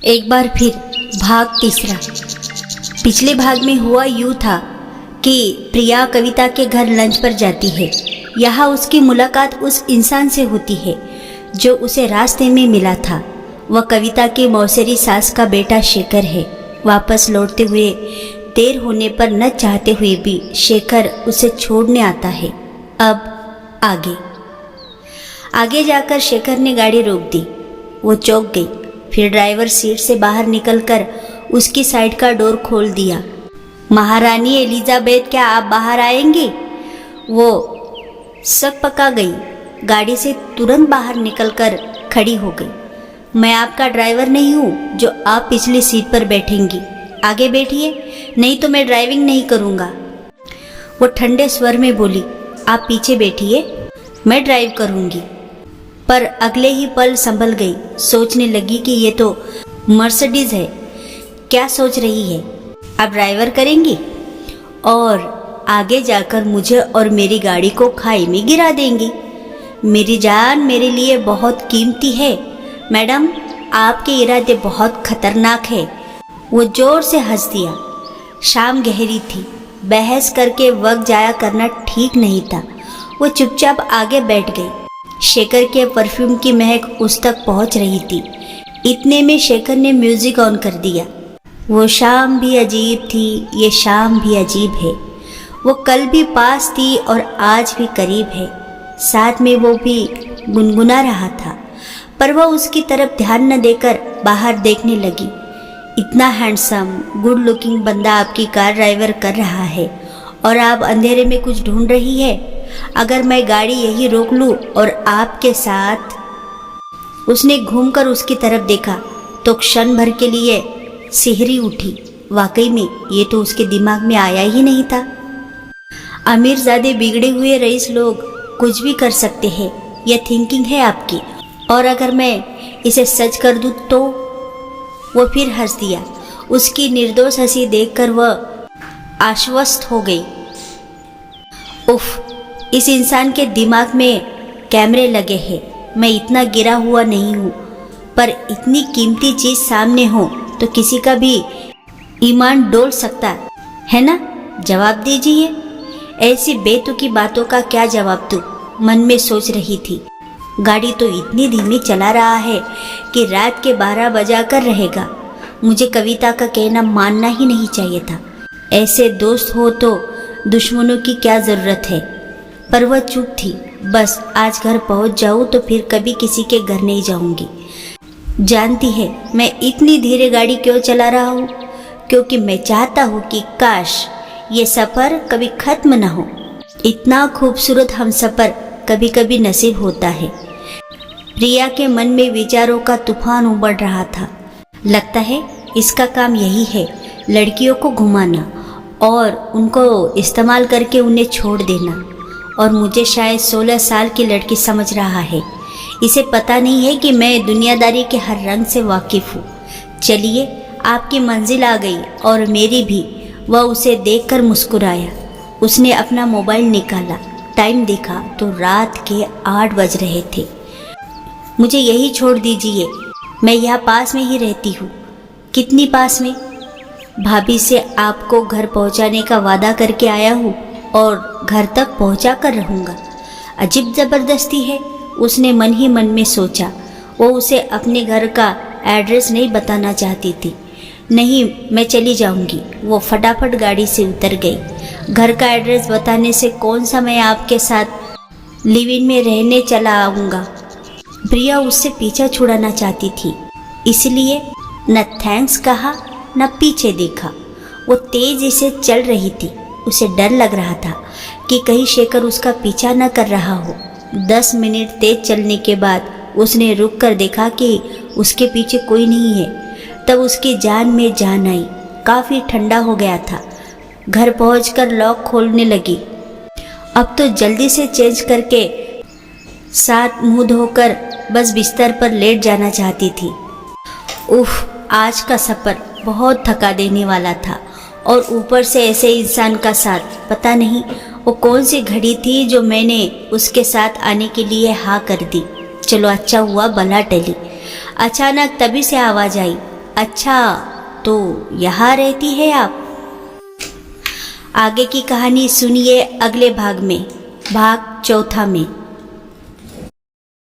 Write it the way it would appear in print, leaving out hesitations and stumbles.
एक बार फिर भाग तीसरा। पिछले भाग में हुआ यूँ था कि प्रिया कविता के घर लंच पर जाती है। यहाँ उसकी मुलाकात उस इंसान से होती है जो उसे रास्ते में मिला था। वह कविता की मौसेरी सास का बेटा शेखर है। वापस लौटते हुए देर होने पर न चाहते हुए भी शेखर उसे छोड़ने आता है। अब आगे जाकर शेखर ने गाड़ी रोक दी। वो चौंक गई। फिर ड्राइवर सीट से बाहर निकलकर उसकी साइड का डोर खोल दिया। महारानी एलिजाबेथ, क्या आप बाहर आएंगी? वो सक पका गई। गाड़ी से तुरंत बाहर निकलकर खड़ी हो गई। मैं आपका ड्राइवर नहीं हूँ जो आप पिछली सीट पर बैठेंगी। आगे बैठिए, नहीं तो मैं ड्राइविंग नहीं करूँगा। वो ठंडे स्वर में बोली, आप पीछे बैठिए, मैं ड्राइव करूँगी। पर अगले ही पल संभल गई। सोचने लगी कि ये तो मर्सिडीज है। क्या सोच रही है? अब ड्राइवर करेंगी और आगे जाकर मुझे और मेरी गाड़ी को खाई में गिरा देंगी। मेरी जान मेरे लिए बहुत कीमती है। मैडम, आपके इरादे बहुत खतरनाक है। वो जोर से हंस दिया। शाम गहरी थी। बहस करके वक्त जाया करना ठीक नहीं था। वो चुपचाप आगे बैठ गई। शेखर के परफ्यूम की महक उस तक पहुंच रही थी। इतने में शेखर ने म्यूजिक ऑन कर दिया। वो शाम भी अजीब थी, ये शाम भी अजीब है। वो कल भी पास थी और आज भी करीब है। साथ में वो भी गुनगुना रहा था, पर वह उसकी तरफ ध्यान न देकर बाहर देखने लगी। इतना हैंडसम गुड लुकिंग बंदा आपकी कार ड्राइवर कर रहा है और आप अंधेरे में कुछ ढूंढ रही है। अगर मैं गाड़ी यही रोक लूं और आपके साथ। उसने घूमकर उसकी तरफ देखा तो क्षण भर के लिए सिहरी उठी। वाकई में ये तो उसके दिमाग में आया ही नहीं था। अमीरजादे बिगड़े हुए रईस लोग कुछ भी कर सकते हैं, यह थिंकिंग है आपकी। और अगर मैं इसे सच कर दूं तो? वो फिर हंस दिया। उसकी निर्दोष हंसी देखकर वह आश्वस्त हो गई। उफ, इस इंसान के दिमाग में कैमरे लगे हैं। मैं इतना गिरा हुआ नहीं हूँ, पर इतनी कीमती चीज सामने हो तो किसी का भी ईमान डोल सकता है ना? जवाब दीजिए। ऐसी बेतुकी बातों का क्या जवाब दूं? मन में सोच रही थी। गाड़ी तो इतनी धीमी चला रहा है कि रात के 12 बजा कर रहेगा। मुझे कविता का कहना मानना ही नहीं चाहिए था। ऐसे दोस्त हो तो दुश्मनों की क्या ज़रूरत है? पर वह चुप थी। बस आज घर पहुंच जाऊं तो फिर कभी किसी के घर नहीं जाऊंगी। जानती है मैं इतनी धीरे गाड़ी क्यों चला रहा हूँ? क्योंकि मैं चाहता हूँ कि काश ये सफ़र कभी ख़त्म न हो। इतना खूबसूरत हम सफ़र कभी कभी नसीब होता है। प्रिया के मन में विचारों का तूफान उमड़ रहा था। लगता है इसका काम यही है, लड़कियों को घुमाना और उनको इस्तेमाल करके उन्हें छोड़ देना। और मुझे शायद 16 साल की लड़की समझ रहा है। इसे पता नहीं है कि मैं दुनियादारी के हर रंग से वाकिफ़ हूँ। चलिए, आपकी मंजिल आ गई और मेरी भी। वह उसे देखकर मुस्कुराया। उसने अपना मोबाइल निकाला, टाइम देखा तो रात के 8 बज रहे थे। मुझे यही छोड़ दीजिए, मैं यहाँ पास में ही रहती हूँ। कितनी पास में? भाभी से आपको घर पहुँचाने का वादा करके आया हूँ और घर तक पहुँचा कर रहूँगा। अजीब ज़बरदस्ती है, उसने मन ही मन में सोचा। वो उसे अपने घर का एड्रेस नहीं बताना चाहती थी। नहीं, मैं चली जाऊँगी। वो फटाफट गाड़ी से उतर गई। घर का एड्रेस बताने से कौन सा मैं आपके साथ लिव इन में रहने चला आऊँगा। प्रिया उससे पीछा छुड़ाना चाहती थी, इसलिए न थैंक्स कहा न पीछे देखा। वो तेज़ी से चल रही थी। उसे डर लग रहा था कि कहीं शेखर उसका पीछा न कर रहा हो। 10 मिनट तेज चलने के बाद उसने रुक कर देखा कि उसके पीछे कोई नहीं है। तब उसकी जान में जान आई। काफ़ी ठंडा हो गया था। घर पहुंचकर लॉक खोलने लगी। अब तो जल्दी से चेंज करके साथ मुंह धोकर बस बिस्तर पर लेट जाना चाहती थी। उफ, आज का सफ़र बहुत थका देने वाला था और ऊपर से ऐसे इंसान का साथ। पता नहीं वो कौन सी घड़ी थी जो मैंने उसके साथ आने के लिए हाँ कर दी। चलो अच्छा हुआ भला टली। अचानक तभी से आवाज़ आई, अच्छा, तो यहाँ रहती है आप? आगे की कहानी सुनिए अगले भाग में, भाग चौथा में।